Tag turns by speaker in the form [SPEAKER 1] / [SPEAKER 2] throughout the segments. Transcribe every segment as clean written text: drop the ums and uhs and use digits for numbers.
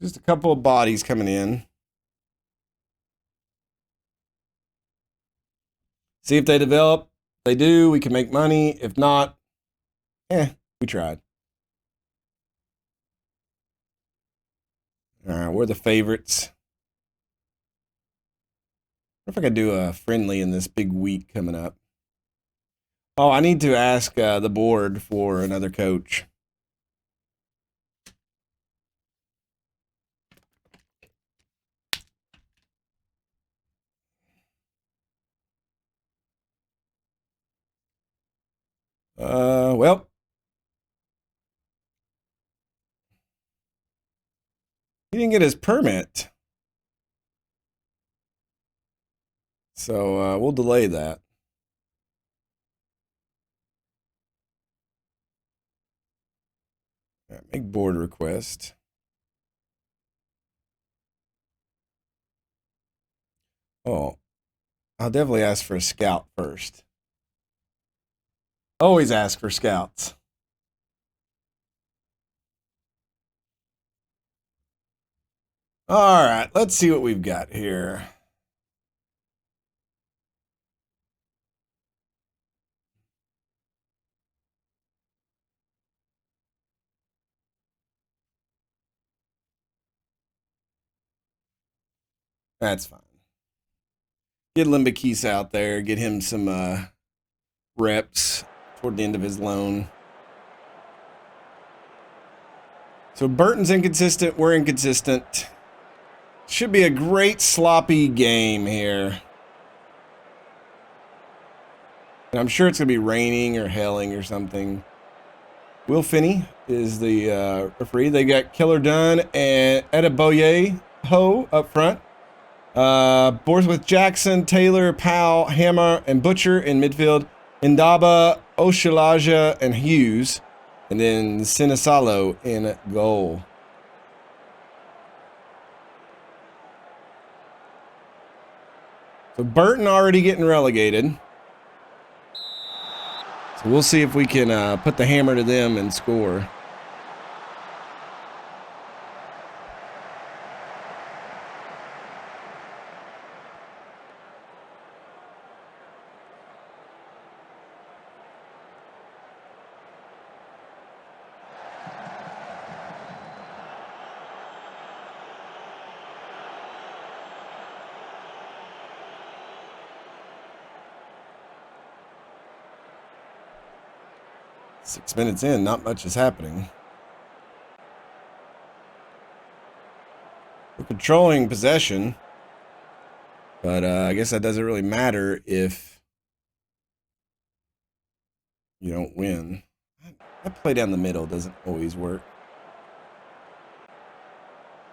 [SPEAKER 1] Just a couple of bodies coming in. See if they develop. If they do, we can make money. If not, we tried. All right, we're the favorites. What if I could do a friendly in this big week coming up? Oh, I need to ask the board for another coach. Well, he didn't get his permit. So we'll delay that. All right, make board request. Oh, I'll definitely ask for a scout first. Always ask for scouts. All right, let's see what we've got here. That's fine. Get Limbakis out there, get him some reps toward the end of his loan. So Burton's inconsistent, we're inconsistent. Should be a great sloppy game here. And I'm sure it's going to be raining or hailing or something. Will Finney is the referee. They got Killer Dunn and Edeboye Ho up front. Borthwith Jackson, Taylor, Powell, Hammer, and Butcher in midfield. Indaba, Oshalaja, and Hughes. And then Sinisalo in goal. So Burton already getting relegated. So we'll see if we can put the hammer to them and score. Six minutes in, not much is happening. We're controlling possession, but I guess that doesn't really matter if you don't win. That play down the middle doesn't always work.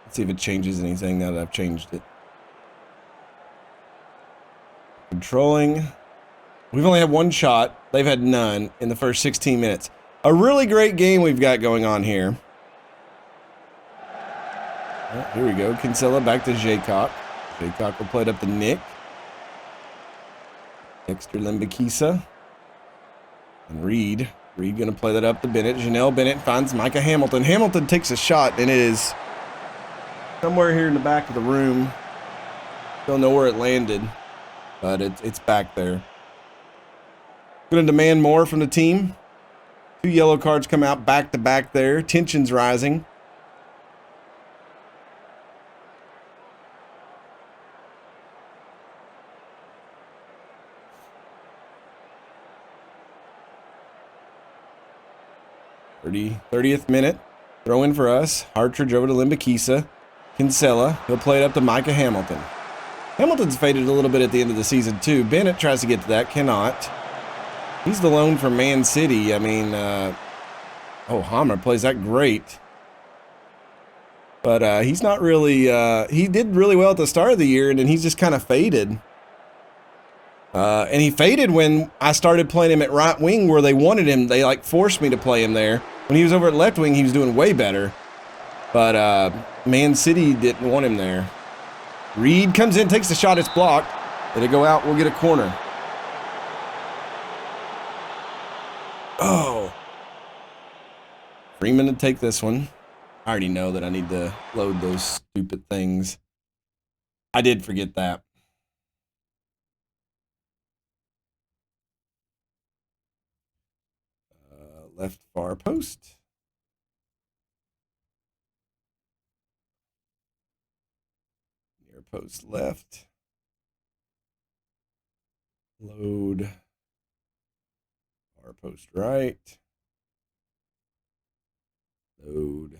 [SPEAKER 1] Let's see if it changes anything now that I've changed it. Controlling. We've only had one shot. They've had none in the first 16 minutes. A really great game we've got going on here. Oh, here we go. Kinsella back to Jaycock. Jaycock will play it up to Nick. Dexter Limbakisa. And Reed. Reed going to play that up to Bennett. Janelle Bennett finds Micah Hamilton. Hamilton takes a shot, and it is somewhere here in the back of the room. Don't know where it landed, but it's back there. Going to demand more from the team. 2 yellow cards come out back to back there. Tension's rising. Thirtieth minute. Throw in for us. Hartridge over to Limbakisa. Kinsella. He'll play it up to Micah Hamilton. Hamilton's faded a little bit at the end of the season, too. Bennett tries to get to that. Cannot. He's the loan from Man City. I mean, Hammer plays that great. But he's not really, he did really well at the start of the year, and then he's just kind of faded. And he faded when I started playing him at right wing where they wanted him. They, like, forced me to play him there. When he was over at left wing, he was doing way better. But Man City didn't want him there. Reed comes in, takes the shot. It's blocked. It'll go out. We'll get a corner. Oh. Freeman to take this one. I already know that I need to load those stupid things. I did forget that. Left far post. Near post left. Load. Far post right. Load.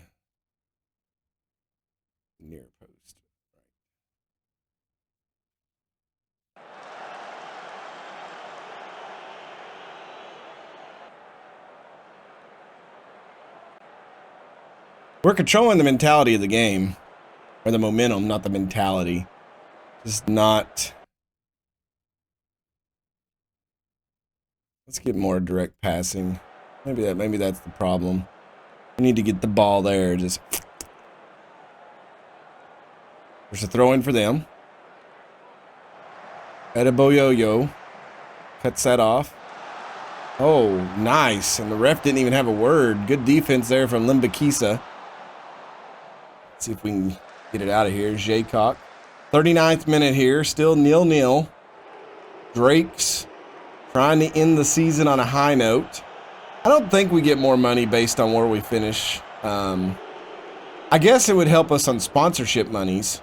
[SPEAKER 1] Near post right. We're controlling the mentality of the game. Or the momentum, not the mentality. Just not. Let's get more direct passing. Maybe that's the problem. We need to get the ball there. Just there's a throw in for them. Ediboyoyo cuts that off. Oh, nice. And the ref didn't even have a word. Good defense there from Limbakisa. Let's see if we can get it out of here. Jaycock. 39th minute here. Still 0-0. Drake's trying to end the season on a high note. I don't think we get more money based on where we finish. I guess it would help us on sponsorship monies.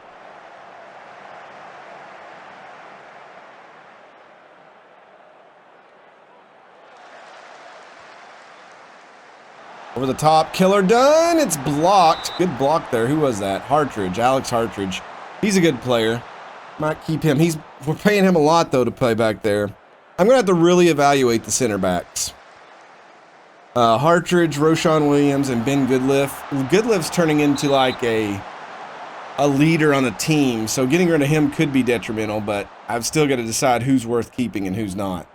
[SPEAKER 1] Over the top, killer done. It's blocked. Good block there. Who was that? Hartridge, Alex Hartridge. He's a good player. Might keep him. We're paying him a lot though to play back there. I'm gonna have to really evaluate the center backs. Hartridge, Roshan Williams, and Ben Goodliff. Goodliff's turning into like a leader on the team, so getting rid of him could be detrimental. But I've still got to decide who's worth keeping and who's not.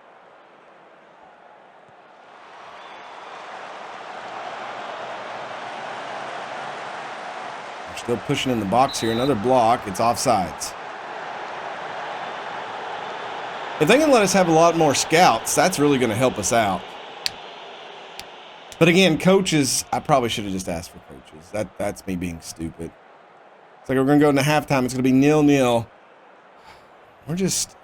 [SPEAKER 1] Still pushing in the box here. Another block. It's offsides. If they can let us have a lot more scouts, that's really going to help us out. But again, coaches, I probably should have just asked for coaches. That's me being stupid. It's like we're going to go into halftime. It's going to be 0-0.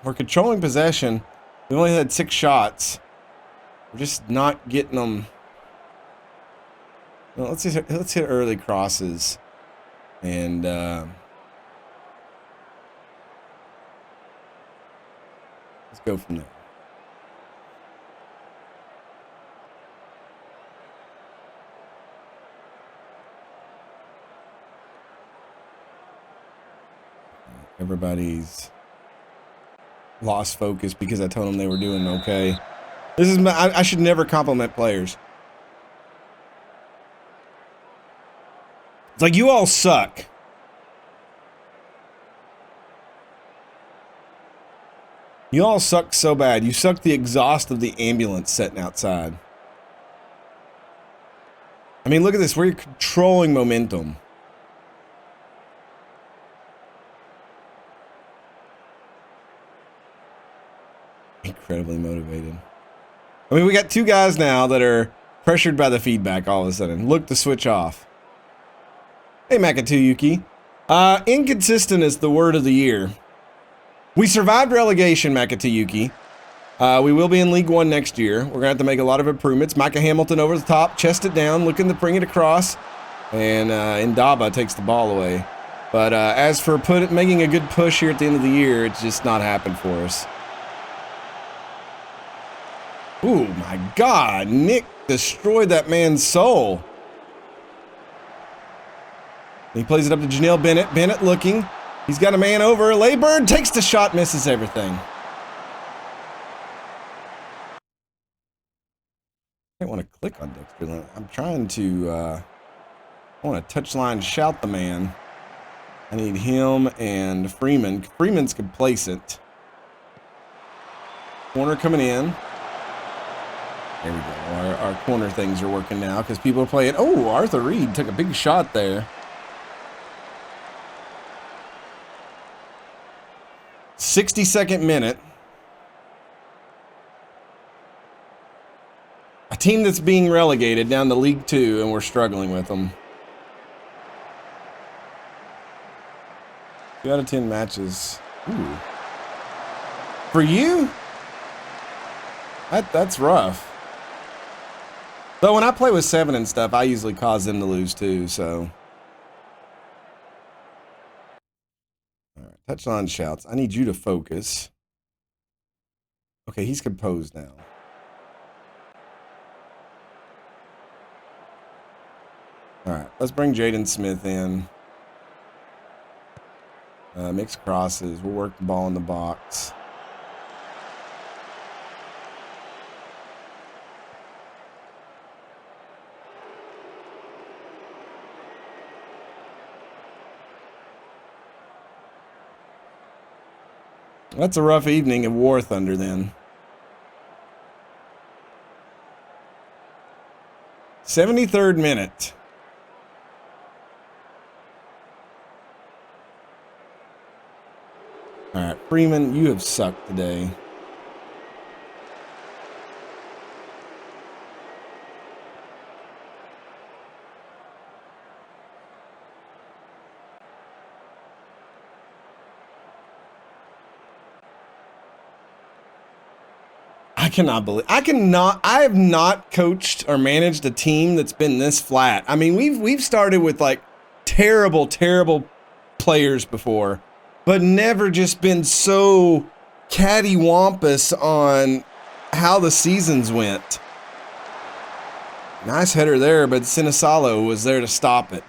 [SPEAKER 1] We're controlling possession. We only had 6 shots. We're just not getting them. Well, let's hit early crosses. And let's go from there. Everybody's lost focus because I told them they were doing okay. I should never compliment players. It's like, you all suck. You all suck so bad. You suck the exhaust of the ambulance sitting outside. I mean, look at this. We're controlling momentum. Incredibly motivated. I mean, we got 2 guys now that are pressured by the feedback all of a sudden. Look to switch off. Hey, Makatuyuki. Inconsistent is the word of the year. We survived relegation, Makatuyuki. We will be in League One next year. We're going to have to make a lot of improvements. Micah Hamilton over the top, chest it down, looking to bring it across. And Indaba takes the ball away. But as for making a good push here at the end of the year, it's just not happened for us. Ooh, my God. Nick destroyed that man's soul. He plays it up to Janelle Bennett. Bennett looking. He's got a man over. Layburn takes the shot, misses everything. I don't want to click on Dexter. I'm trying to, I want to touchline shout the man. I need him and Freeman. Freeman's complacent. Corner coming in. There we go. Our corner things are working now because people are playing. Oh, Arthur Reed took a big shot there. 62nd minute. A team that's being relegated down to League Two, and we're struggling with them. 2 out of 10 matches. Ooh. For you? That's rough. Though when I play with 7 and stuff, I usually cause them to lose too, so. All right, touchline shouts. I need you to focus. Okay, he's composed now. All right, let's bring Jaden Smith in. Mixed crosses. We'll work the ball in the box. That's a rough evening at War Thunder then. 73rd minute. All right, Freeman, you have sucked today. I have not coached or managed a team that's been this flat. I mean, we've started with like terrible players before, but never just been so cattywampus on how the seasons went. Nice header there, but Sinisalo was there to stop it.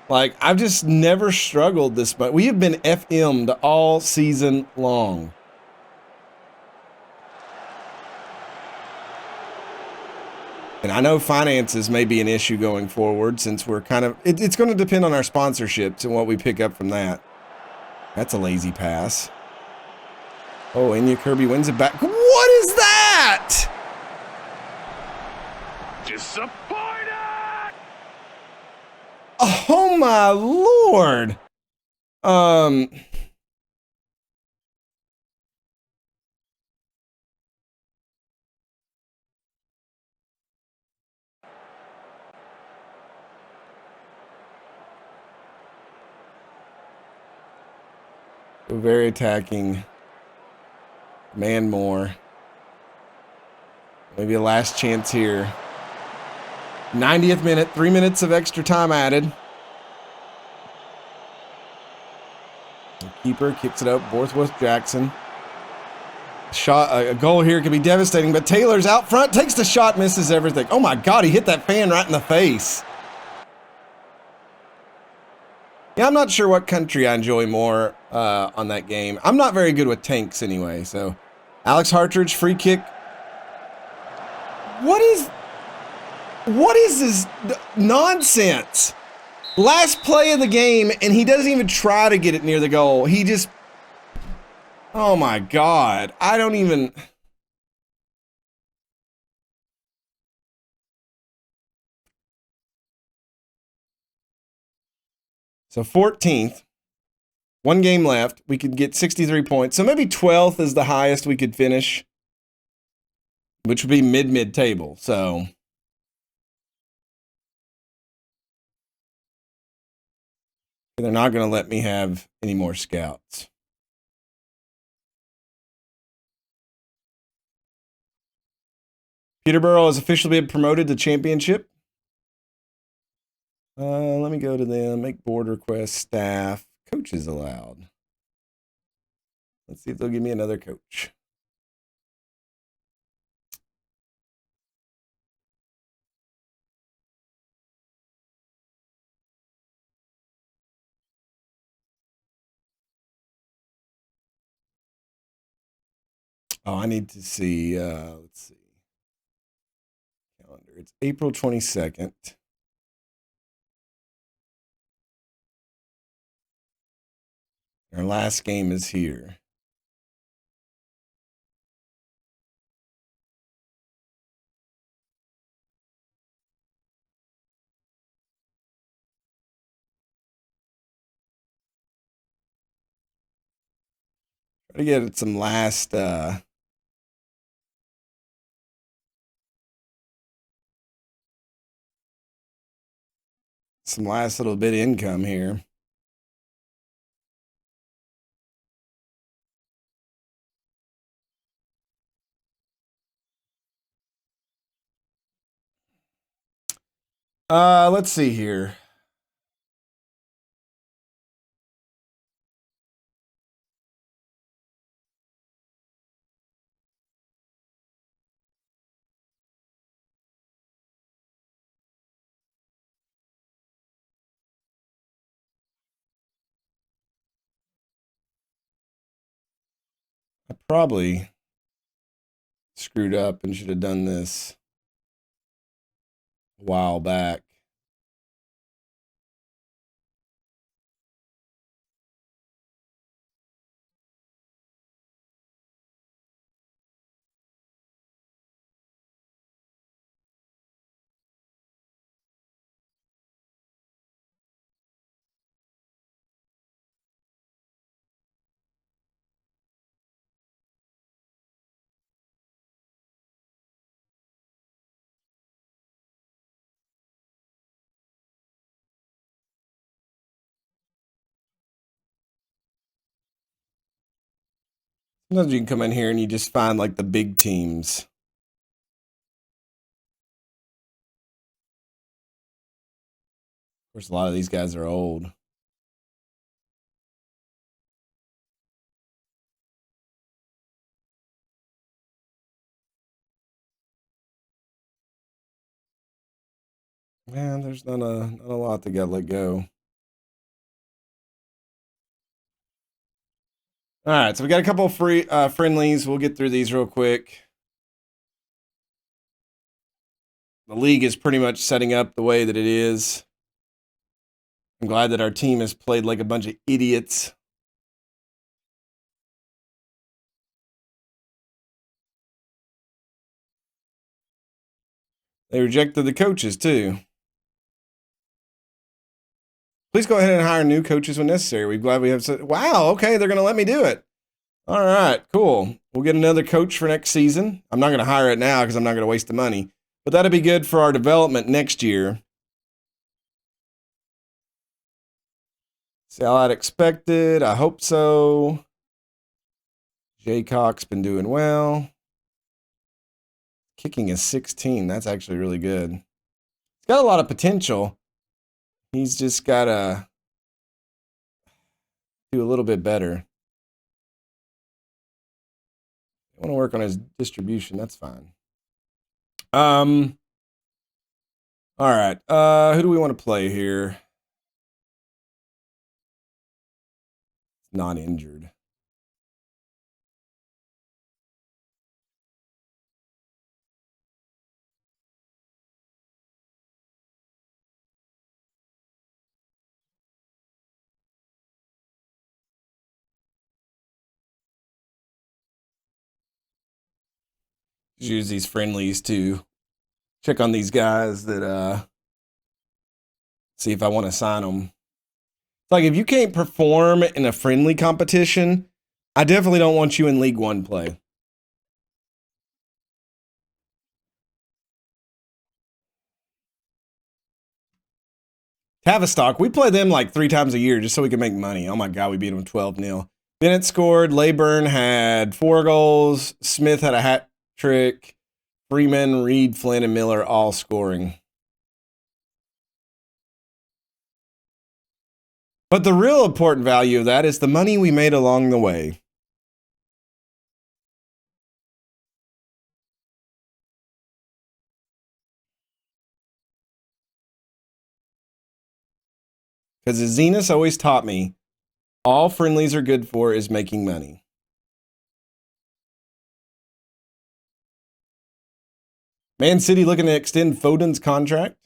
[SPEAKER 1] Like, I've just never struggled this much. We have been FM'd all season long. And I know finances may be an issue going forward since we're kind of, it's going to depend on our sponsorships and what we pick up from that. That's a lazy pass. Oh, Enya Kirby wins it back. What is that?
[SPEAKER 2] Disappointed!
[SPEAKER 1] Oh my Lord. Very attacking. Man more. Maybe a last chance here. 90th minute, 3 minutes of extra time added. The keeper kicks it up. Borthwith Jackson. A goal here could be devastating, but Taylor's out front, takes the shot, misses everything. Oh my God, he hit that fan right in the face. Yeah, I'm not sure what country I enjoy more on that game. I'm not very good with tanks anyway, so. Alex Hartridge, free kick. What is this nonsense? Last play of the game, and he doesn't even try to get it near the goal. He just, oh my God. I don't even. So 14th, 1 game left. We could get 63 points. So maybe 12th is the highest we could finish, which would be mid table. So they're not going to let me have any more scouts. Peterborough has officially been promoted to championship. Let me go to them. Make board request. Staff. Coaches allowed. Let's see if they'll give me another coach. Oh, I need to see. Let's see. Calendar. It's April 22nd. Our last game is here. Try to get some last little bit of income here. Let's see here. I probably screwed up and should have done this a while back. Sometimes you can come in here and you just find like the big teams. Of course, a lot of these guys are old. Man, there's not a lot that got let go. All right, so we got a couple of free friendlies. We'll get through these real quick. The league is pretty much setting up the way that it is. I'm glad that our team has played like a bunch of idiots. They rejected the coaches too. Please go ahead and hire new coaches when necessary. We're glad we have. Wow, okay, they're going to let me do it. All right, cool. We'll get another coach for next season. I'm not going to hire it now because I'm not going to waste the money, but that'll be good for our development next year. Sell out expected. I hope so. Jaycock's been doing well. Kicking is 16. That's actually really good. He's got a lot of potential. He's just got to do a little bit better. I want to work on his distribution. That's fine. All right. Who do we want to play here? Not injured. Just use these friendlies to check on these guys that see if I want to sign them. It's like if you can't perform in a friendly competition, I definitely don't want you in League One play. Tavistock, we play them like 3 times a year just so we can make money. Oh my God, we beat them 12-0. Bennett scored. Leyburn had 4 goals. Smith had a hat trick. Freeman, Reed, Flynn, and Miller all scoring. But the real important value of that is the money we made along the way. Because as Zenas always taught me, all friendlies are good for is making money. Man City looking to extend Foden's contract.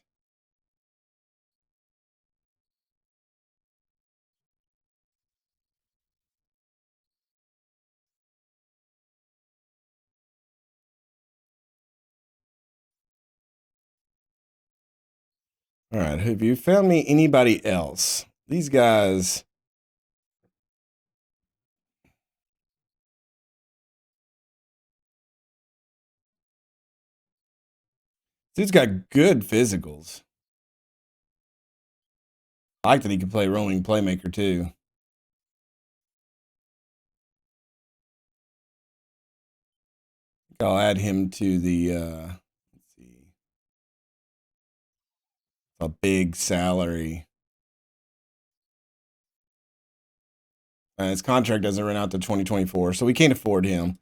[SPEAKER 1] All right, have you found me anybody else? These guys. Dude's got good physicals. I like that he can play rolling playmaker too. I'll add him to the let's see. A big salary. His contract doesn't run out to 2024, so we can't afford him.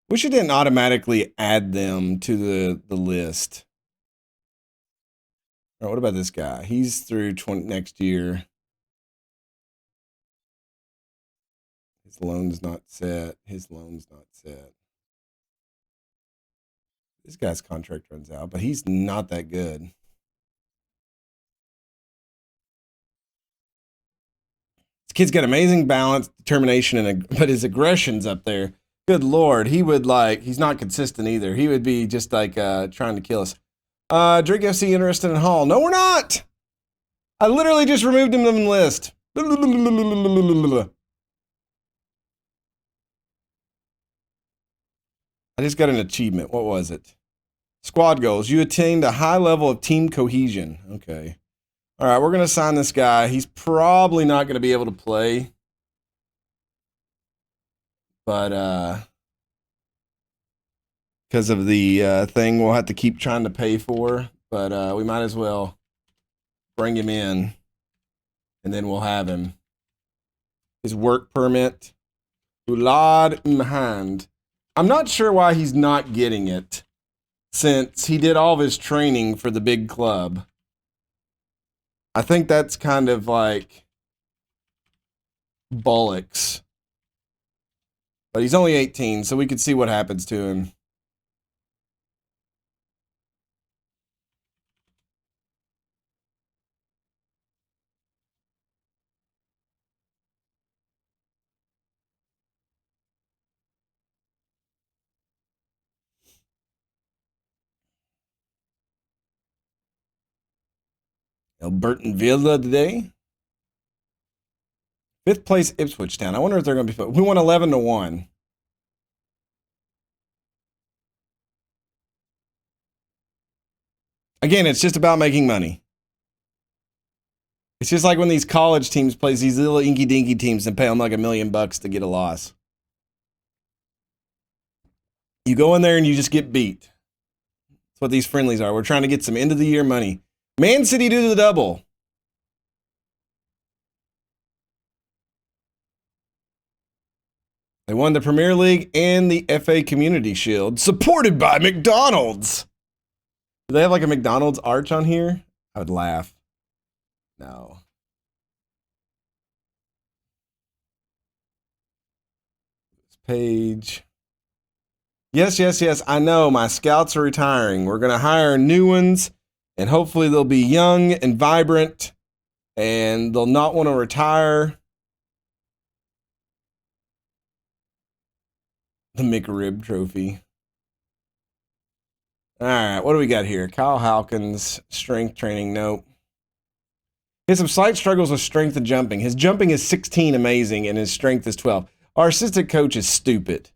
[SPEAKER 1] Wish it didn't automatically add them to the list. All right, what about this guy? He's through next year. His loan's not set. His loan's not set. This guy's contract runs out, but he's not that good. This kid's got amazing balance, determination, but his aggression's up there. Good Lord, he would he's not consistent either. He would be just like trying to kill us. Drake FC interested in Hall. No, we're not. I literally just removed him from the list. I just got an achievement. What was it? Squad goals. You attained a high level of team cohesion. Okay. All right, we're going to sign this guy. He's probably not going to be able to play. But because of the thing we'll have to keep trying to pay for. But we might as well bring him in, and then we'll have him. His work permit. Ulad in hand. I'm not sure why he's not getting it, since he did all of his training for the big club. I think that's kind of like bollocks. But he's only 18, so we could see what happens to him. Alberton Villa today. 5th place Ipswich Town. I wonder if they're going to be. We won 11-1. Again, it's just about making money. It's just like when these college teams play these little inky dinky teams and pay them like $1 million to get a loss. You go in there and you just get beat. That's what these friendlies are. We're trying to get some end of the year money. Man City do the double. They won the Premier League and the FA Community Shield, supported by McDonald's. Do they have like a McDonald's arch on here? I would laugh. No. This page. Yes. I know. My scouts are retiring. We're going to hire new ones, and hopefully they'll be young and vibrant, and they'll not want to retire. The McRib Trophy. All right, what do we got here? Kyle Halkins, strength training, nope. He has some slight struggles with strength and jumping. His jumping is 16, amazing, and his strength is 12. Our assistant coach is stupid.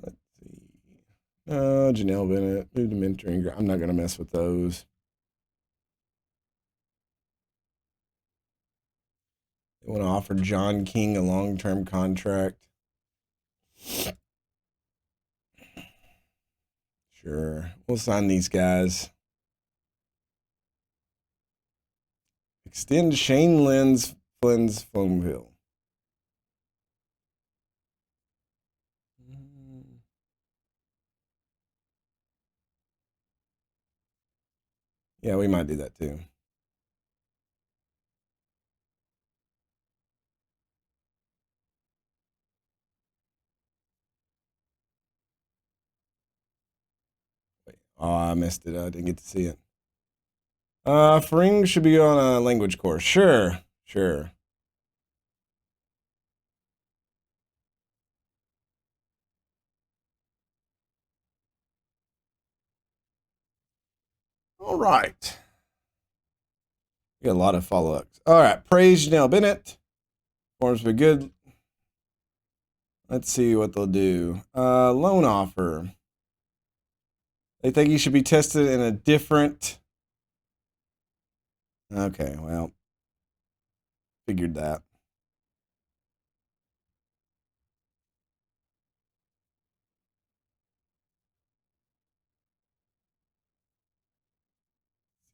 [SPEAKER 1] Let's see. Janelle Bennett, moved to mentoring. I'm not going to mess with those. They want to offer John King a long-term contract. Sure. We'll sign these guys. Extend Shane Flynn's phone bill. Yeah, we might do that too. Wait. Oh, I missed it. I didn't get to see it. Fring should be on a language course. Sure. All right. We got a lot of follow-ups. All right. Praise Janelle Bennett. Forms be good. Let's see what they'll do. Loan offer. They think he should be tested in a different. Okay, well, figured that.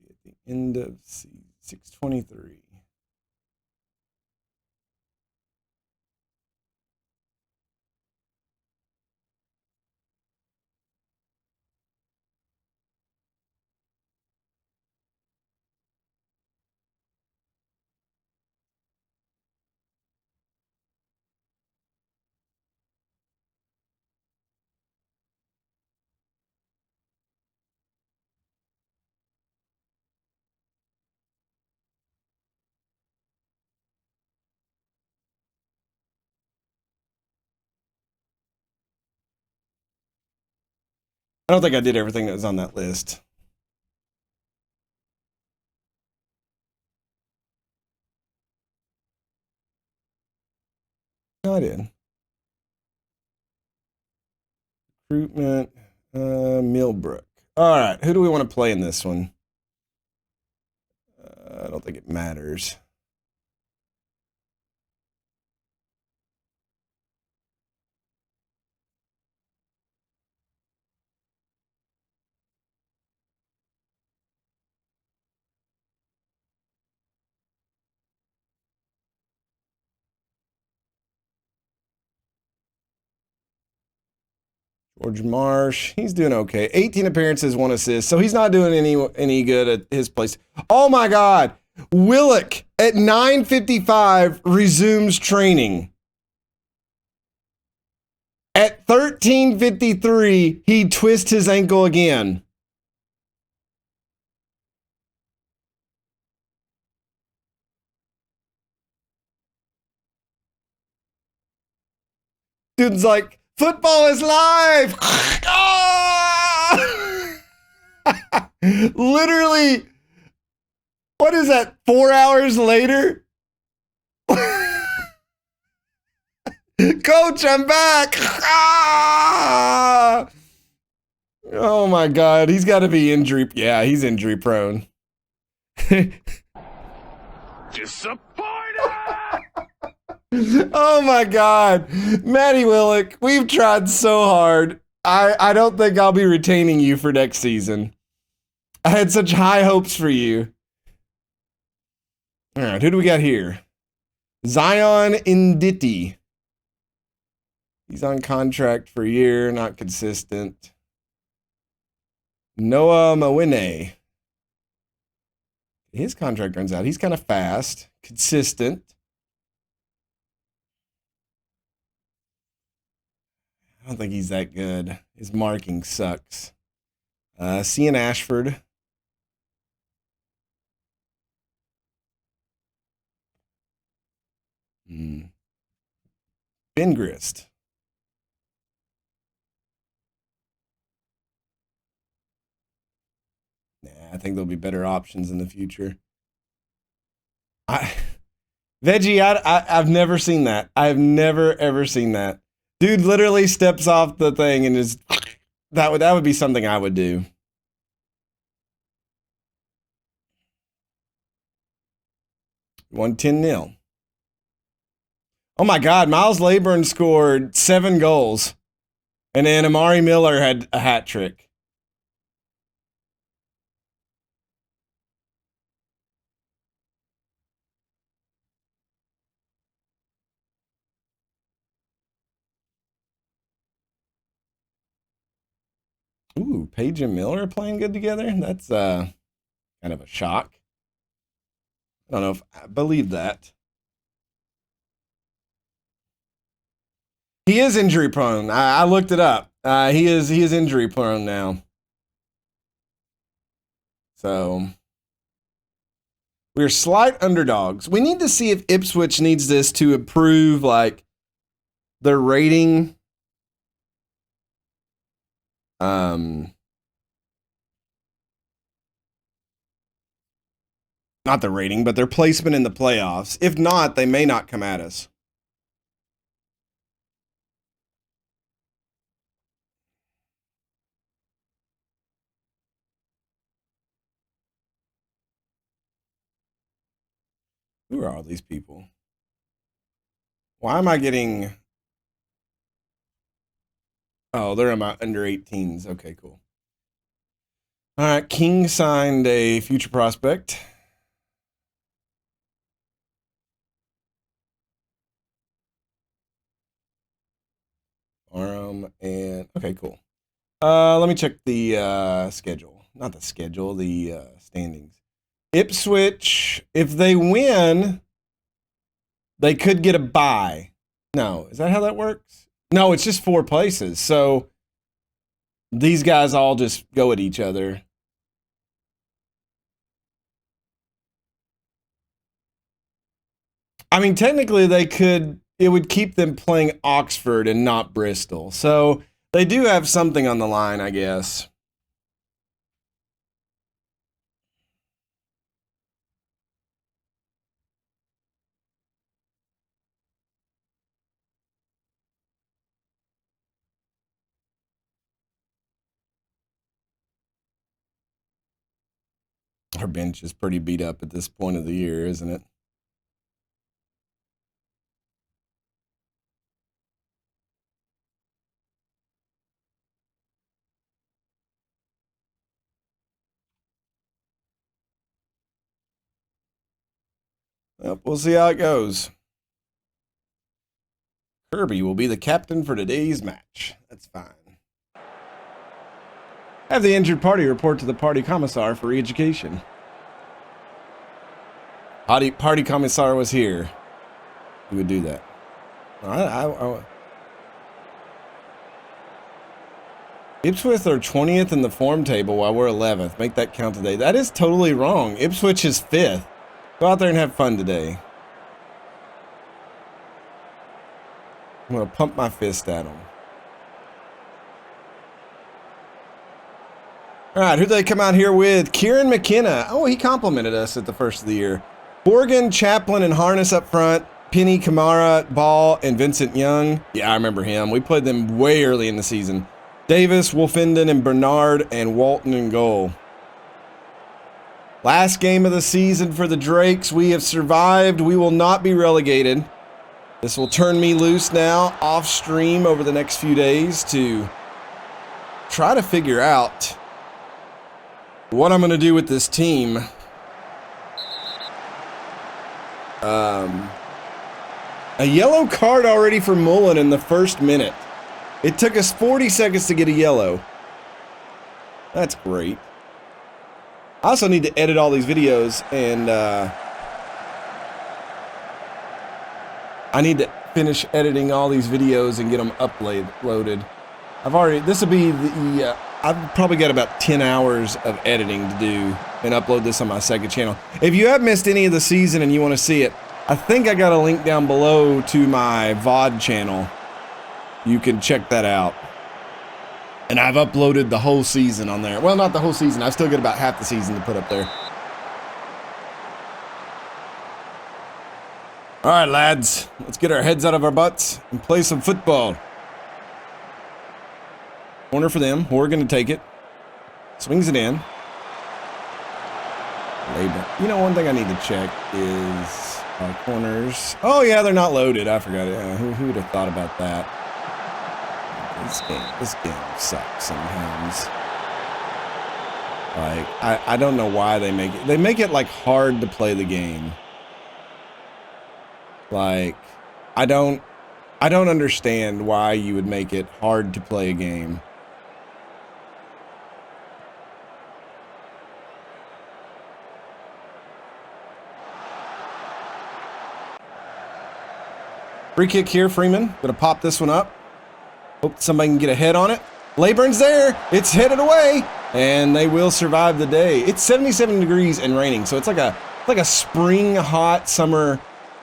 [SPEAKER 1] At the end of 623. I don't think I did everything that was on that list. No, I did. Recruitment, Millbrook. All right, who do we want to play in this one? I don't think it matters. George Marsh, he's doing okay. 18 appearances, 1 assist, so he's not doing any good at his place. Oh my God, Willock at 9:55 resumes training. At 13:53, he twists his ankle again. Dude's like, football is live. Oh! Literally, what is that, 4 hours later? Coach, I'm back. Ah! Oh my God, he's got to be injury. Yeah, he's injury prone.
[SPEAKER 2] Disappointed!
[SPEAKER 1] Oh my God, Matty Willick, we've tried so hard. I don't think I'll be retaining you for next season. I had such high hopes for you. All right, who do we got here? Zion Nditi. He's on contract for a year, not consistent. Noah Mawine. His contract runs out. He's kind of fast, consistent. I don't think he's that good. His marking sucks. Cian Ashford. Ben Grist. Nah, I think there'll be better options in the future. Veggie, I've never seen that. I've never ever seen that. Dude literally steps off the thing and is that would be something I would do. Won 10-0. Oh my God, Miles Laburn scored 7 goals. And then Amari Miller had a hat trick. Ooh, Paige and Miller playing good together? That's kind of a shock. I don't know if I believe that. He is injury prone. I looked it up. He is injury prone now. So we're slight underdogs. We need to see if Ipswich needs this to improve like their rating. Not the rating, but their placement in the playoffs. If not, they may not come at us. Who are all these people? Why am I getting... Oh, they're in my under 18s. Okay, cool. All right, King signed a future prospect. And okay, cool. Let me check the schedule. Not the schedule, the standings. Ipswich, if they win, they could get a bye. No, is that how that works? No, it's just 4 places. So these guys all just go at each other. I mean, technically they could, it would keep them playing Oxford and not Bristol. So they do have something on the line, I guess. Our bench is pretty beat up at this point of the year, isn't it? Well, we'll see how it goes. Kirby will be the captain for today's match. That's fine. Have the injured party report to the party commissar for re-education. Party commissar was here. He would do that. Ipswich are 20th in the form table while we're 11th. Make that count today. That is totally wrong. Ipswich is 5th. Go out there and have fun today. I'm going to pump my fist at them. All right, who do they come out here with? Kieran McKenna. Oh, he complimented us at the first of the year. Morgan, Chaplin, and Harness up front. Penny, Kamara, Ball, and Vincent Young. Yeah, I remember him. We played them way early in the season. Davis, Wolfenden, and Bernard, and Walton in goal. Last game of the season for the Drakes. We have survived. We will not be relegated. This will turn me loose now off stream over the next few days to try to figure out what I'm going to do with this team. A yellow card already for Mullen in the first minute. It took us 40 seconds to get a yellow. That's great. I also need to edit all these videos, and I need to finish editing all these videos and get them uploaded. This will be the, I've probably got about 10 hours of editing to do and upload this on my second channel. If you have missed any of the season and you want to see it, I think I got a link down below to my VOD channel. You can check that out. And I've uploaded the whole season on there. Well, not the whole season. I've still got about half the season to put up there. All right, lads. Let's get our heads out of our butts and play some football. Corner for them. Horgan to take it. Swings it in. Labor. You know, one thing I need to check is our corners. Oh, yeah, they're not loaded. I forgot it. Who would have thought about that? This game sucks sometimes. Like, I don't know why they make it. They make it, like, hard to play the game. Like, I don't understand why you would make it hard to play a game. Free kick here, Freeman. Gonna pop this one up. Hope somebody can get a head on it. Layburn's there. It's headed away. And they will survive the day. It's 77 degrees and raining, so it's like a spring hot summer.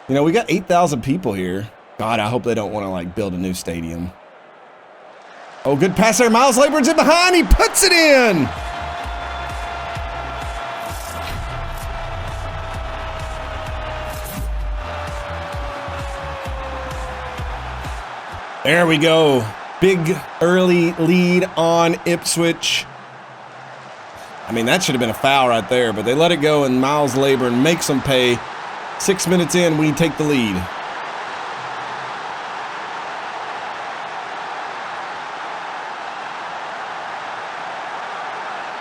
[SPEAKER 1] You know, we got 8,000 people here. God, I hope they don't want to, like, build a new stadium. Oh, good pass there. Miles Layburn's in behind. He puts it in. There we go. Big early lead on Ipswich. I mean, that should have been a foul right there, but they let it go, and Miles Laburn makes them pay 6 minutes in, we take the lead.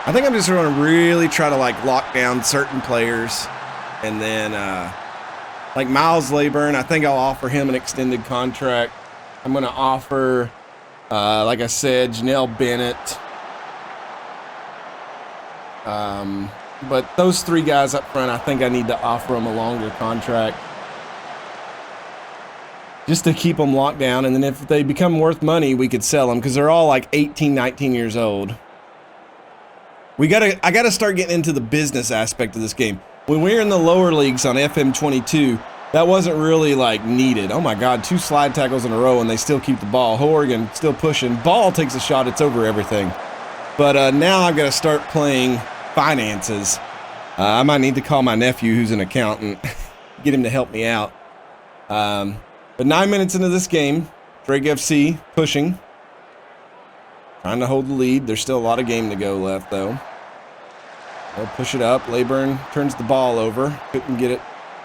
[SPEAKER 1] I think I'm just going to really try to like lock down certain players, and then like Miles Layburn, I think I'll offer him an extended contract. I'm going to offer, like I said, Janelle Bennett. But those 3 guys up front, I think I need to offer them a longer contract just to keep them locked down. And then if they become worth money, we could sell them because they're all like 18, 19 years old. I gotta start getting into the business aspect of this game. When we were in the lower leagues on FM 22, that wasn't really like needed. Oh my God, 2 slide tackles in a row and they still keep the ball. Horgan still pushing. Ball takes a shot, it's over everything. But now I've got to start playing finances. I might need to call my nephew who's an accountant, get him to help me out. But 9 minutes into this game, Drake FC pushing. Trying to hold the lead. There's still a lot of game to go left, though. They'll push it up. Layburn turns the ball over. Couldn't get it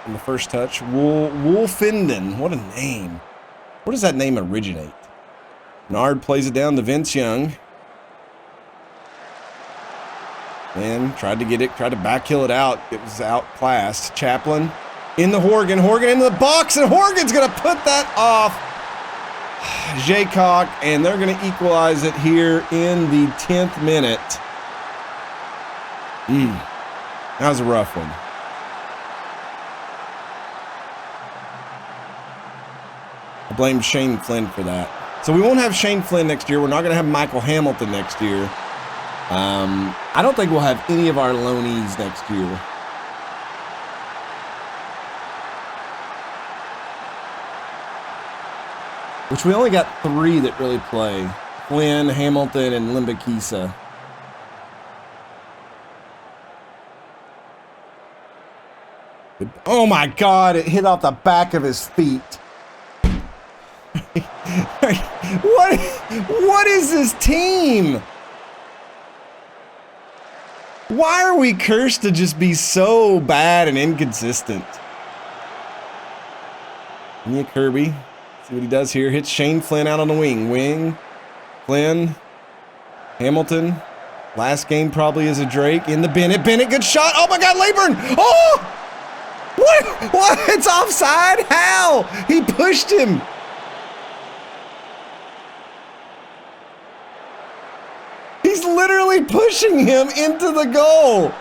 [SPEAKER 1] in the first touch. Wolfenden. What a name. Where does that name originate? Nard plays it down to Vince Young. And tried to get it. Tried to back kill it out. It was outclassed. Chaplin in the Horgan. Horgan into the box. And Horgan's going to put that off Jaycock, and they're going to equalize it here in the 10th minute. That was a rough one. I blame Shane Flynn for that. So we won't have Shane Flynn next year. We're not going to have Michael Hamilton next year. I don't think we'll have any of our loanees next year. Which we only got 3 that really play. Flynn, Hamilton, and Limbakisa. Oh my God, it hit off the back of his feet. What is this team? Why are we cursed to just be so bad and inconsistent? Mia Kirby. See what he does here. Hits Shane Flynn out on the wing. Flynn. Hamilton. Last game probably is a Drake. In the Bennett. Bennett, good shot. Oh my God, Layburn. Oh! What? It's offside? How? He pushed him. He's literally pushing him into the goal.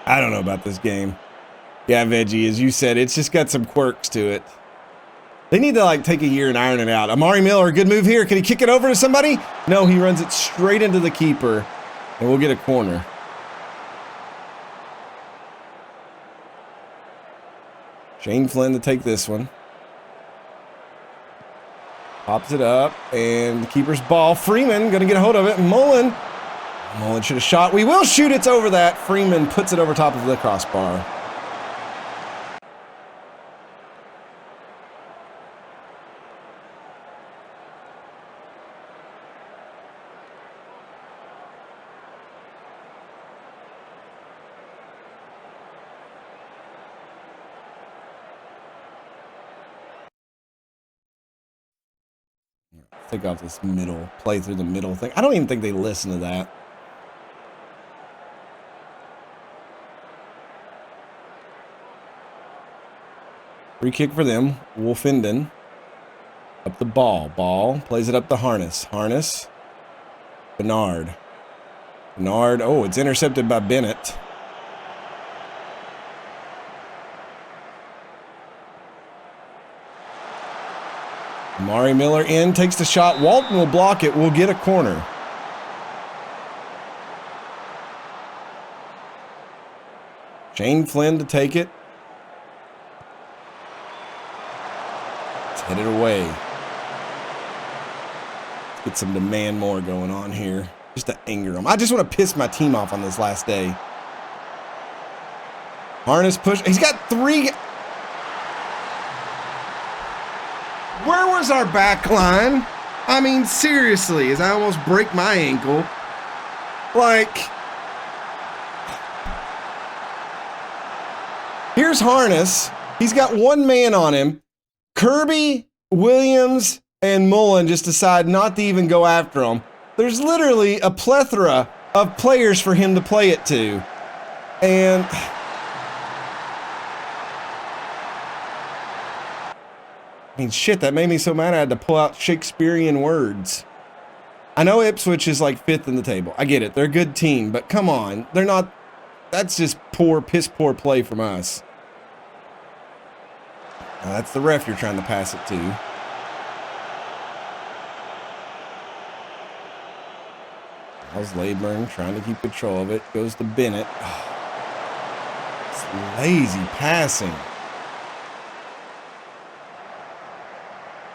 [SPEAKER 1] I don't know about this game. Yeah, Veggie, as you said, it's just got some quirks to it. They need to like take a year and iron it out. Amari Miller, good move here. Can he kick it over to somebody? No, he runs it straight into the keeper, and we'll get a corner. Shane Flynn to take this one. Pops it up, and the keeper's ball. Freeman going to get a hold of it. Mullen should have shot. We will shoot. It's over that. Freeman puts it over top of the crossbar. Take off this middle, play through the middle thing. I don't even think they listen to that. Free kick for them. Wolfenden. Up the ball. Plays it up the Harness. Bernard. Oh, it's intercepted by Bennett. Amari Miller in, takes the shot. Walton will block it. We'll get a corner. Shane Flynn to take it. Let's head it away. Let's get some demand more going on here. Just to anger them. I just want to piss my team off on this last day. Harness push. He's got 3. Where was our back line? I mean, seriously, as I almost break my ankle. Like, here's Harness. He's got 1 man on him. Kirby, Williams, and Mullen just decide not to even go after him. There's literally a plethora of players for him to play it to. And I mean, shit, that made me so mad I had to pull out Shakespearean words. I know Ipswich is like 5th in the table. I get it. They're a good team, but come on. They're not. That's just piss poor play from us. Now, that's the ref you're trying to pass it to. How's Layburn trying to keep control of it. Goes to Bennett. Oh, it's lazy passing.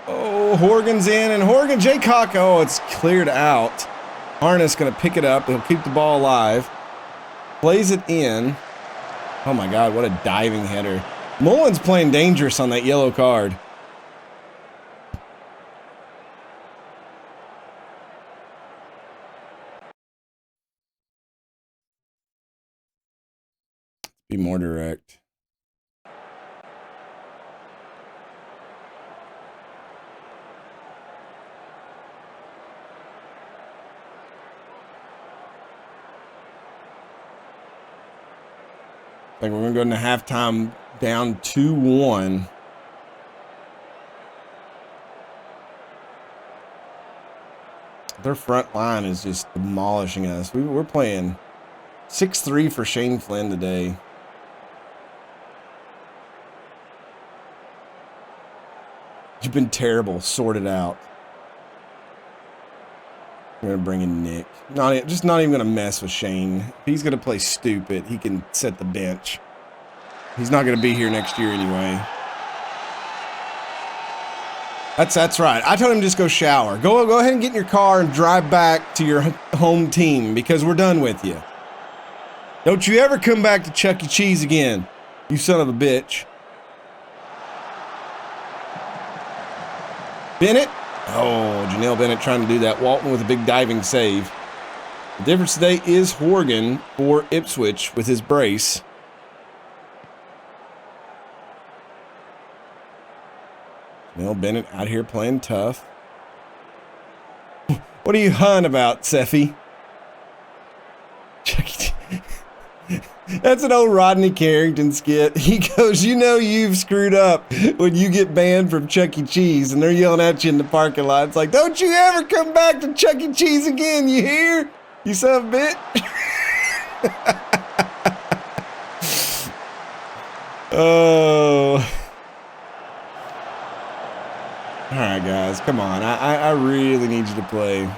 [SPEAKER 1] Oh, Horgan's in, and Horgan, Jaycock, oh, it's cleared out. Harness going to pick it up. He'll keep the ball alive. Plays it in. Oh, my God, what a diving header. Mullen's playing dangerous on that yellow card. Be more direct. Like we're going to go into halftime down 2-1. Their front line is just demolishing us. We're playing 6-3 for Shane Flynn today. You've been terrible. Sort it out. I'm going to bring in Nick. Not even going to mess with Shane. If he's going to play stupid, he can set the bench. He's not going to be here next year anyway. That's right. I told him just go shower. Go ahead and get in your car and drive back to your home team because we're done with you. Don't you ever come back to Chuck E. Cheese again, you son of a bitch. Bennett. Oh, Janelle Bennett trying to do that. Walton with a big diving save. The difference today is Horgan for Ipswich with his brace. Janelle Bennett out here playing tough. What are you hun about, Seffy? That's an old Rodney Carrington skit. He goes, you know you've screwed up when you get banned from Chuck E. Cheese and they're yelling at you in the parking lot. It's like, don't you ever come back to Chuck E. Cheese again, you hear? You son of a bitch. Oh. All right, guys, come on. I really need you to play.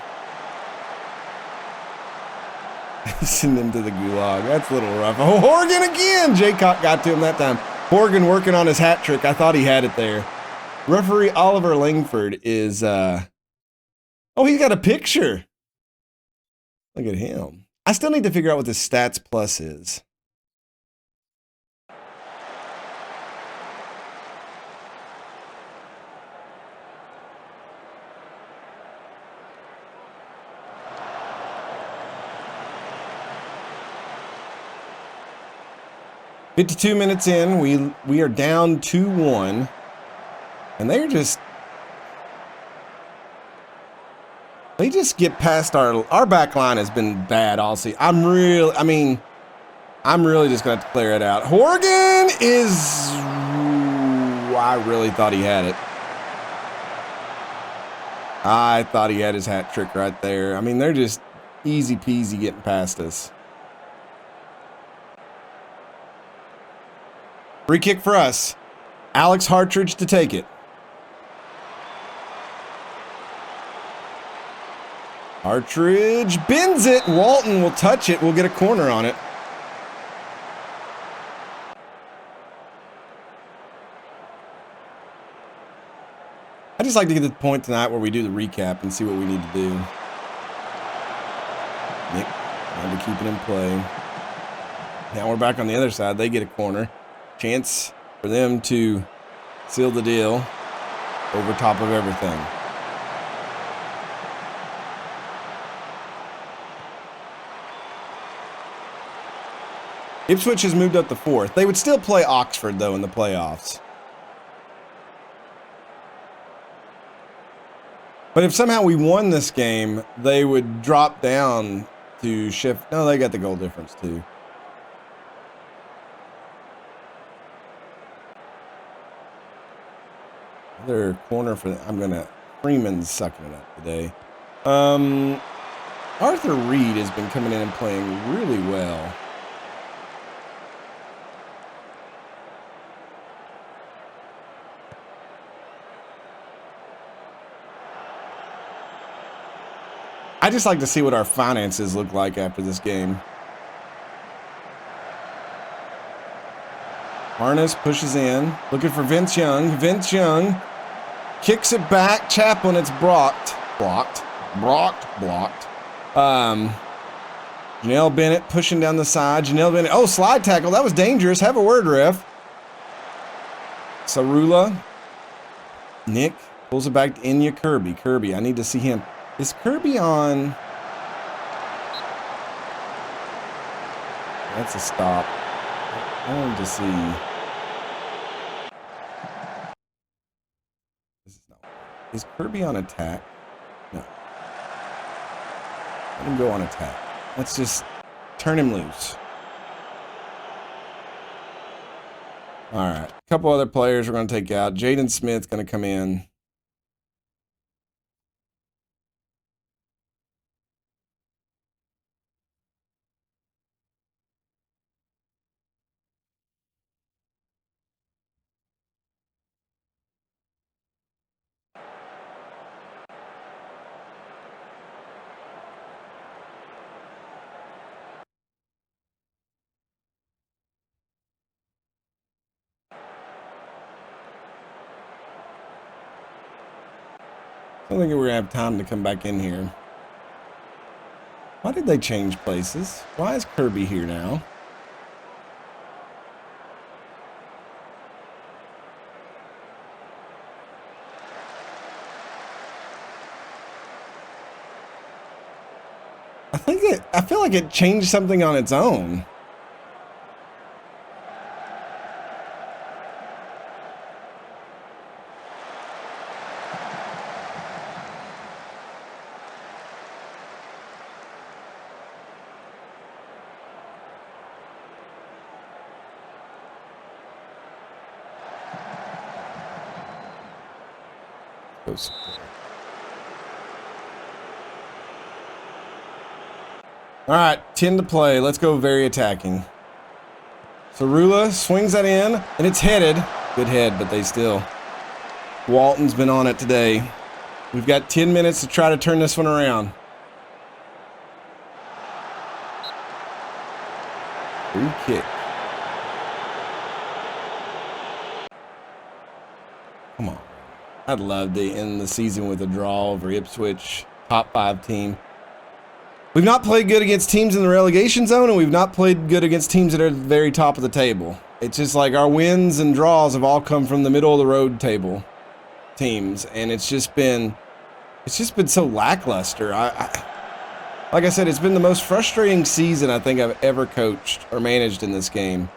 [SPEAKER 1] Send him to the gulag. That's a little rough. Oh, Horgan again! Jaycock got to him that time. Horgan working on his hat trick. I thought he had it there. Referee Oliver Langford is... Oh, he's got a picture. Look at him. I still need to figure out what the stats plus is. $52 minutes in, we are down 2-1, and they just get past our back line has been bad all season. I'm really just gonna have to clear it out. Horgan is, I really thought he had it. I thought he had his hat trick right there. I mean, they're just easy peasy getting past us. Free kick for us. Alex Hartridge to take it. Hartridge bends it. Walton will touch it. We'll get a corner on it. I just like to get to the point tonight where we do the recap and see what we need to do. Nick trying to keep it in play. Now we're back on the other side. They get a corner. Chance for them to seal the deal over top of everything. Ipswich has moved up to 4th. They would still play Oxford, though, in the playoffs. But if somehow we won this game, they would drop down to shift. No, they got the goal difference, too. Another corner for... Freeman's sucking it up today. Arthur Reed has been coming in and playing really well. I just like to see what our finances look like after this game. Harness pushes in, looking for Vince Young. Vince Young kicks it back. Chaplin, it's blocked. Blocked. Janelle Bennett pushing down the side. Janelle Bennett. Oh, slide tackle. That was dangerous. Have a word, ref. Sarula. Nick pulls it back to Inya Kirby. Kirby, I need to see him. Is Kirby on? That's a stop. I wanted to see. This is not. Is Kirby on attack? No. Let him go on attack. Let's just turn him loose. All right. A couple other players we're going to take out. Jaden Smith's going to come in. I don't think we're going to have time to come back in here. Why did they change places? Why is Kirby here now? I feel like it changed something on its own. All right, 10 to play. Let's go very attacking. Sarula swings that in, and it's headed. Good head, but they still. Walton's been on it today. We've got 10 minutes to try to turn this one around. Free kick. Come on. I'd love to end the season with a draw over Ipswich, top 5 team. We've not played good against teams in the relegation zone, and we've not played good against teams that are at the very top of the table. It's just like our wins and draws have all come from the middle of the road table teams, and it's just been so lackluster. Like I said, it's been the most frustrating season I think I've ever coached or managed in this game.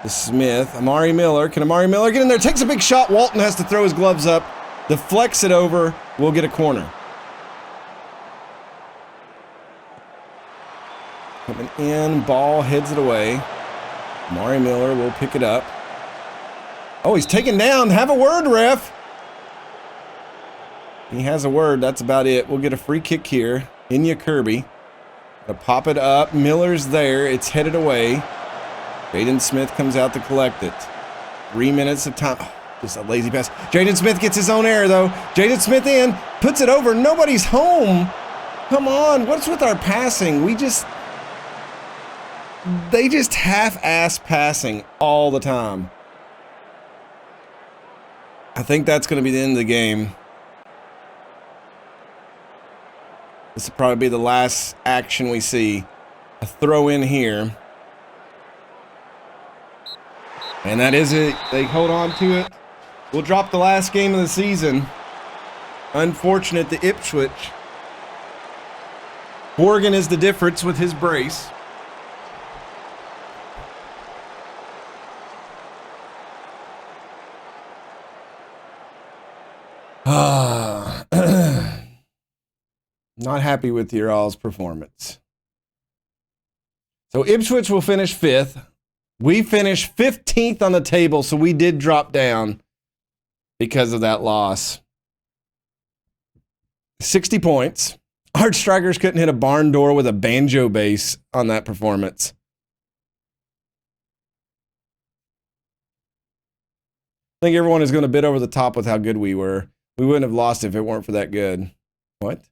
[SPEAKER 1] The Smith, Amari Miller. Can Amari Miller get in there? Takes a big shot. Walton has to throw his gloves up, deflects it over. We'll get a corner. Coming in, ball heads it away. Amari Miller will pick it up. Oh, he's taken down. Have a word, ref. He has a word. That's about it. We'll get a free kick here. Inya Kirby. Gonna pop it up. Miller's there. It's headed away. Jaden Smith comes out to collect it. 3 minutes of time. Oh, just a lazy pass. Jaden Smith gets his own error, though. Jaden Smith in. Puts it over. Nobody's home. Come on. What's with our passing? They just half-ass passing all the time. I think that's going to be the end of the game. This will probably be the last action we see. A throw in here. And that is it. They hold on to it. We'll drop the last game of the season. Unfortunate to Ipswich. Morgan is the difference with his brace. Not happy with your all's performance. So Ipswich will finish 5th. We finished 15th on the table, so we did drop down because of that loss. 60 points. Our strikers couldn't hit a barn door with a banjo bass on that performance. I think everyone is going to bid over the top with how good we were. We wouldn't have lost if it weren't for that good. What?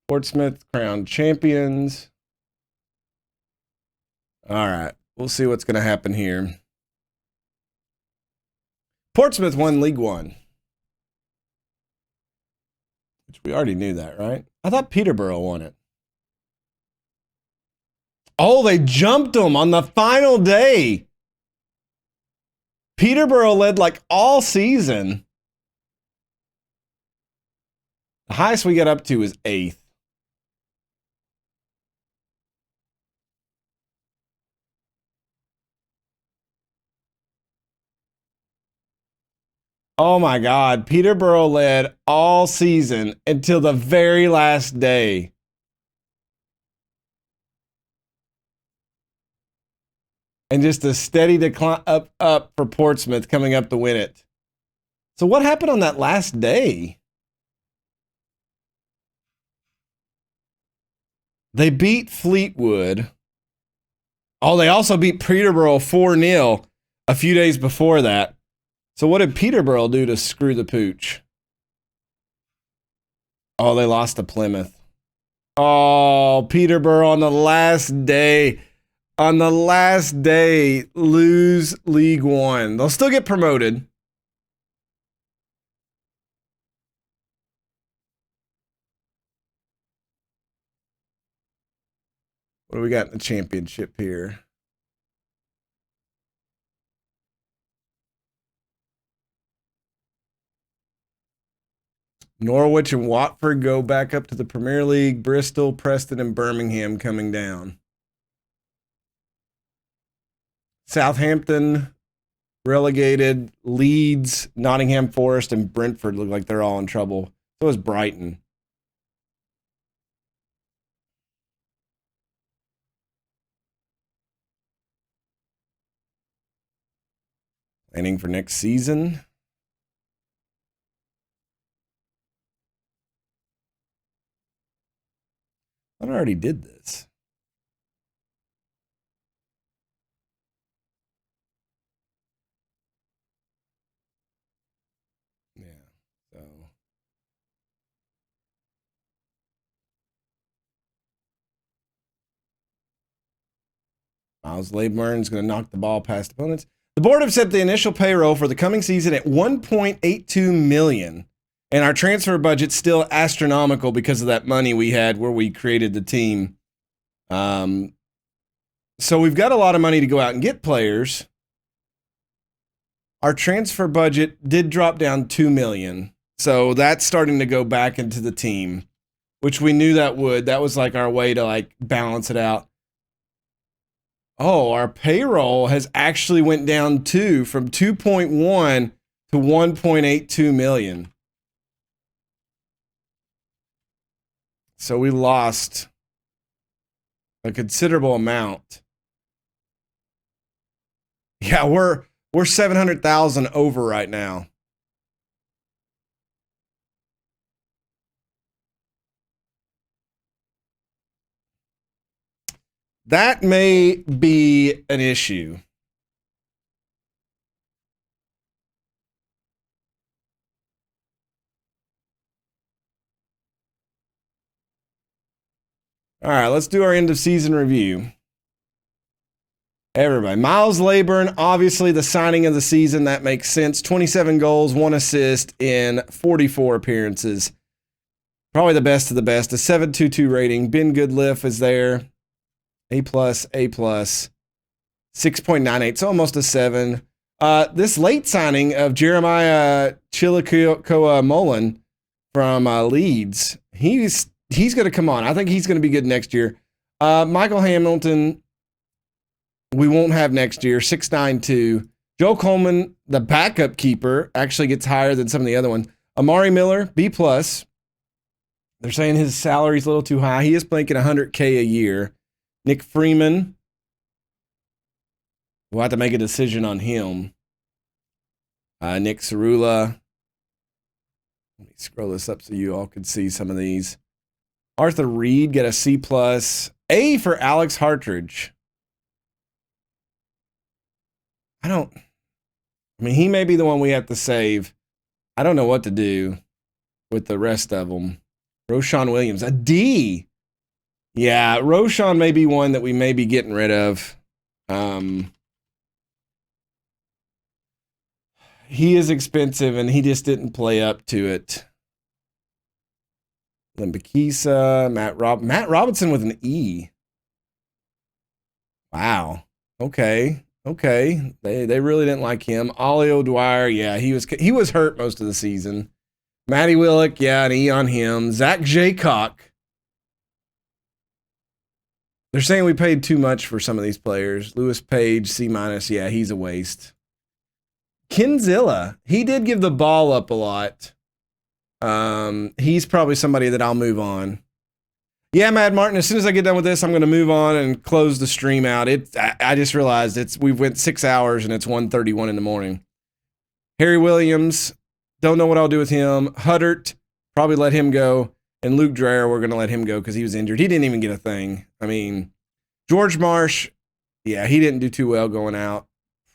[SPEAKER 1] Portsmouth crowned champions. All right. We'll see what's going to happen here. Portsmouth won League One. Which we already knew that, right? I thought Peterborough won it. Oh, they jumped them on the final day. Peterborough led like all season. The highest we got up to is 8th. Oh my God. Peterborough led all season until the very last day. And just a steady decline up for Portsmouth coming up to win it. So what happened on that last day? They beat Fleetwood. Oh, they also beat Peterborough 4-0 a few days before that. So what did Peterborough do to screw the pooch? Oh, they lost to Plymouth. Oh, Peterborough on the last day. On the last day, lose League One. They'll still get promoted. What do we got in the championship here? Norwich and Watford go back up to the Premier League. Bristol, Preston, and Birmingham coming down. Southampton relegated. Leeds, Nottingham Forest, and Brentford look like they're all in trouble. So is Brighton. Planning for next season. I already did this. Yeah, so. Miles Laidburn is going to knock the ball past opponents. The board have set the initial payroll for the coming season at $1.82 million. And our transfer budget's still astronomical because of that money we had where we created the team. So we've got a lot of money to go out and get players. Our transfer budget did drop down $2 million. So that's starting to go back into the team, which we knew that would. That was like our way to like balance it out. Oh, our payroll has actually went down too, from 2.1 to 1.82 million. So we lost a considerable amount. Yeah, we're 700,000 over right now. That may be an issue. All right, let's do our end of season review. Everybody. Miles Laburn, obviously the signing of the season. That makes sense. 27 goals, 1 assist in 44 appearances. Probably the best of the best. A 7.22 rating. Ben Goodliff is there. A+, A+. 6.98, so almost a 7. This late signing of Jeremiah Chilikoa Mullen from Leeds, he's going to come on. I think he's going to be good next year. Michael Hamilton, we won't have next year, 6.92. Joe Coleman, the backup keeper, actually gets higher than some of the other ones. Amari Miller, B+. They're saying his salary's a little too high. He is making $100K a year. Nick Freeman, we'll have to make a decision on him. Nick Cerula. Let me scroll this up so you all can see some of these. Arthur Reed get a C+. A for Alex Hartridge. He may be the one we have to save. I don't know what to do with the rest of them. Roshan Williams, a D. Yeah, Roshan may be one that we may be getting rid of. He is expensive, and he just didn't play up to it. Limbakisa, Matt Robinson with an E. Wow. Okay. They really didn't like him. Ollie O'Dwyer, yeah, he was hurt most of the season. Matty Willick, yeah, an E on him. Zach Jaycock. They're saying we paid too much for some of these players. Lewis Page, C-, yeah, he's a waste. Kenzilla, he did give the ball up a lot. He's probably somebody that I'll move on. Yeah, Mad Martin, as soon as I get done with this, I'm going to move on and close the stream out. I just realized we went 6 hours and it's 1:31 in the morning. Harry Williams, don't know what I'll do with him. Huddert, probably let him go. And Luke Dreyer, we're going to let him go because he was injured. He didn't even get a thing. George Marsh, yeah, he didn't do too well going out.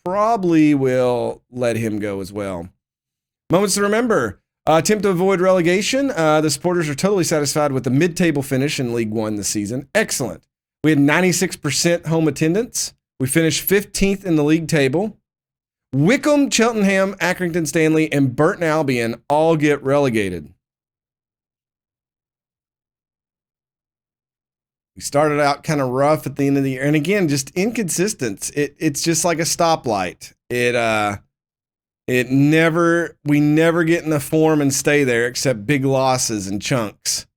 [SPEAKER 1] Probably will let him go as well. Moments to remember. Attempt to avoid relegation. The supporters are totally satisfied with the mid-table finish in League One this season. Excellent. We had 96% home attendance. We finished 15th in the league table. Wickham, Cheltenham, Accrington Stanley, and Burton Albion all get relegated. We started out kind of rough at the end of the year. And again, just inconsistent. It's just like a stoplight. We never get in the form and stay there except big losses and chunks.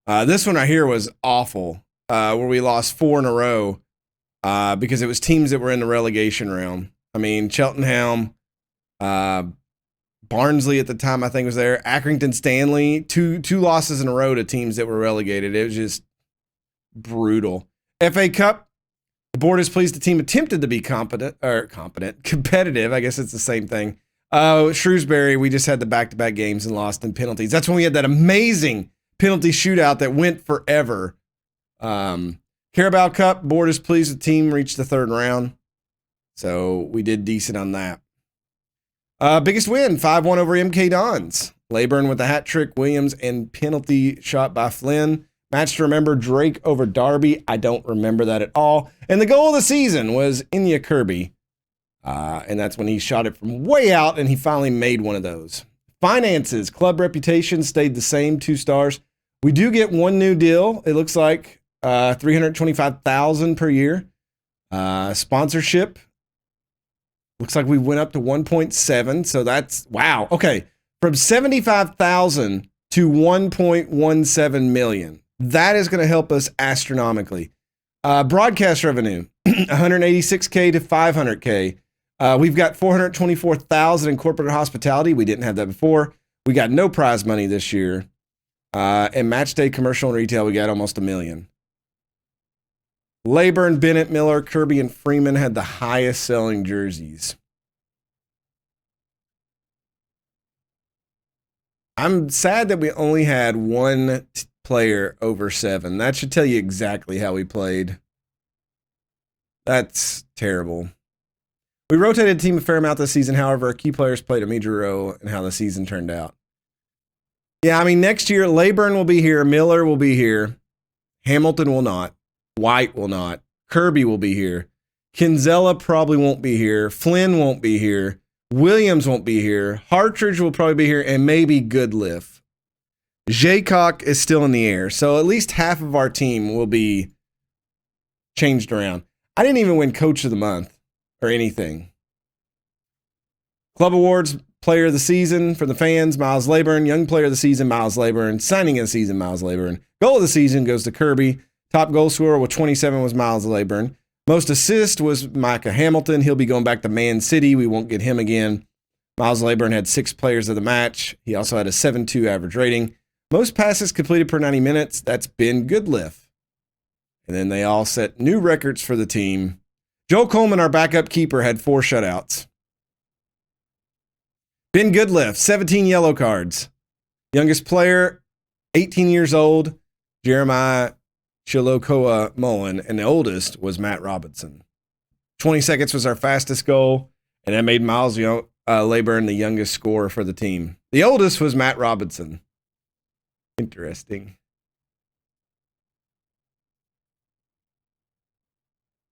[SPEAKER 1] This one right here was awful, where we lost 4 in a row because it was teams that were in the relegation realm. Cheltenham, Barnsley at the time I think was there. Accrington Stanley, two losses in a row to teams that were relegated. It was just brutal. FA Cup. The board is pleased the team attempted to be competitive. I guess it's the same thing. Shrewsbury, we just had the back-to-back games and lost in penalties. That's when we had that amazing penalty shootout that went forever. Carabao Cup, board is pleased the team reached the 3rd round. So we did decent on that. Biggest win, 5-1 over MK Dons. Leyburn with a hat trick, Williams, and penalty shot by Flynn. Match to remember, Drake over Derby. I don't remember that at all. And the goal of the season was Inya Kirby. And that's when he shot it from way out, and he finally made one of those. Finances, club reputation stayed the same, 2 stars. We do get one new deal. It looks like $325,000 per year. Sponsorship, looks like we went up to 1.7. So that's, wow. Okay, from 75,000 to 1.17 million. That is going to help us astronomically. Broadcast revenue, 186K to 500K. We've got 424,000 in corporate hospitality. We didn't have that before. We got no prize money this year. And match day commercial and retail, we got almost $1 million. Leyburn, Bennett, Miller, Kirby, and Freeman had the highest selling jerseys. I'm sad that we only had one player over 7. That should tell you exactly how we played. That's terrible. We rotated the team a fair amount this season. However, our key players played a major role in how the season turned out. Yeah, next year, Leyburn will be here. Miller will be here. Hamilton will not. White will not. Kirby will be here. Kinsella probably won't be here. Flynn won't be here. Williams won't be here. Hartridge will probably be here, and maybe Goodliff. Jaycock is still in the air, so at least half of our team will be changed around. I didn't even win Coach of the Month or anything. Club Awards, Player of the Season for the fans, Miles Layburn. Young Player of the Season, Miles Layburn. Signing of the Season, Miles Layburn. Goal of the Season goes to Kirby. Top goal scorer with 27 was Miles Layburn. Most assist was Micah Hamilton. He'll be going back to Man City. We won't get him again. Miles Layburn had 6 players of the match. He also had a 7.2 average rating. Most passes completed per 90 minutes. That's Ben Goodliff. And then they all set new records for the team. Joe Coleman, our backup keeper, had 4 shutouts. Ben Goodliff, 17 yellow cards. Youngest player, 18 years old, Jeremiah Chilokoa Mullen, and the oldest was Matt Robinson. 20 seconds was our fastest goal, and that made Miles Layburn the youngest scorer for the team. The oldest was Matt Robinson. Interesting.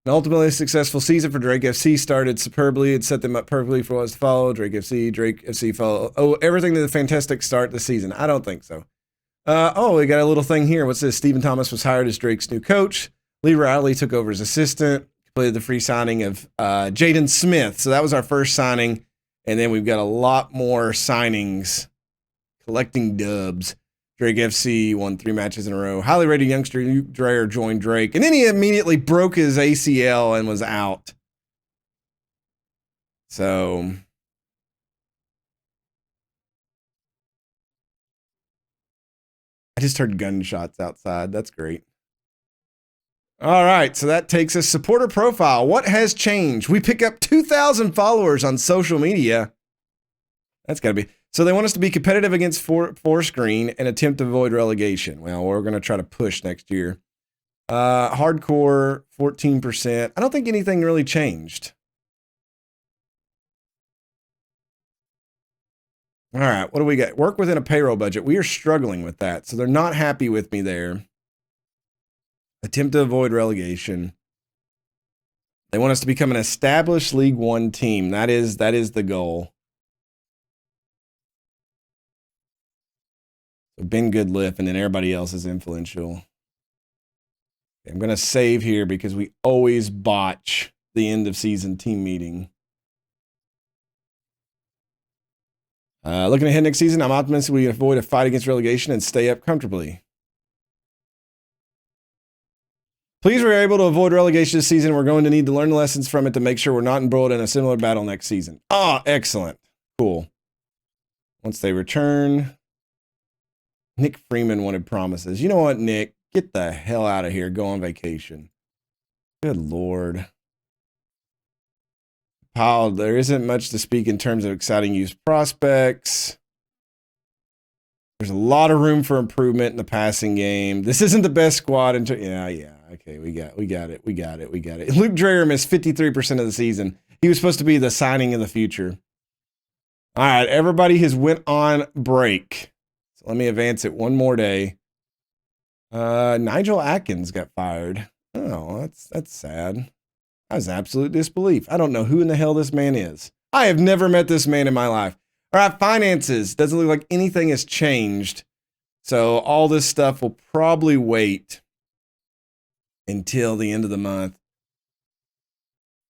[SPEAKER 1] An ultimately successful season for Drake FC started superbly. It set them up perfectly for what was to follow. Drake FC follow. Oh, everything to the fantastic start the season. I don't think so. We got a little thing here. What's this? Stephen Thomas was hired as Drake's new coach. Lee Riley took over as assistant. Completed the free signing of Jaden Smith. So that was our first signing. And then we've got a lot more signings. Collecting dubs. Drake FC won 3 matches in a row. Highly rated youngster Luke Dreyer joined Drake. And then he immediately broke his ACL and was out. So I just heard gunshots outside. That's great. All right, so that takes us supporter profile. What has changed? We pick up 2,000 followers on social media. That's got to be. So they want us to be competitive against Forest Green and attempt to avoid relegation. Well, we're going to try to push next year. Hardcore, 14%. I don't think anything really changed. All right, what do we got? Work within a payroll budget. We are struggling with that, so they're not happy with me there. Attempt to avoid relegation. They want us to become an established League One team. That is the goal. So Ben Goodliff, and then everybody else is influential. I'm going to save here because we always botch the end of season team meeting. Looking ahead next season, I'm optimistic we avoid a fight against relegation and stay up comfortably. Please, we're able to avoid relegation this season. We're going to need to learn the lessons from it to make sure we're not embroiled in a similar battle next season. Oh, excellent. Cool. Once they return, Nick Freeman wanted promises. You know what, Nick? Get the hell out of here. Go on vacation. Good Lord. Powell, there isn't much to speak in terms of exciting youth prospects. There's a lot of room for improvement in the passing game. This isn't the best squad. Yeah. Okay, we got it. Luke Dreyer missed 53% of the season. He was supposed to be the signing of the future. All right, everybody has went on break. So let me advance it one more day. Nigel Atkins got fired. Oh, that's sad. I was absolute disbelief. I don't know who in the hell this man is. I have never met this man in my life. All right, finances. Doesn't look like anything has changed. So all this stuff will probably wait until the end of the month.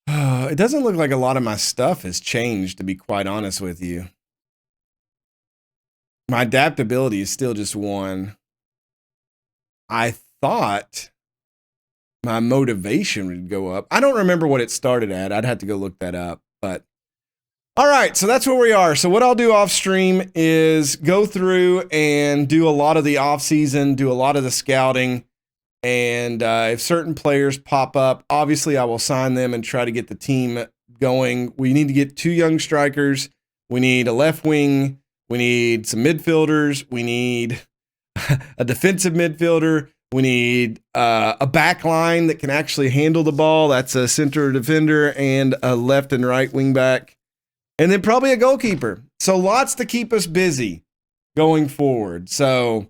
[SPEAKER 1] It doesn't look like a lot of my stuff has changed, to be quite honest with you. My adaptability is still just 1. I thought my motivation would go up. I don't remember what it started at. I'd have to go look that up. But all right, so that's where we are. So what I'll do off stream is go through and do a lot of the off season, do a lot of the scouting. And if certain players pop up, obviously I will sign them and try to get the team going. We need to get 2 young strikers. We need a left wing. We need some midfielders. We need a defensive midfielder. We need a back line that can actually handle the ball. That's a center defender and a left and right wing back. And then probably a goalkeeper. So lots to keep us busy going forward. So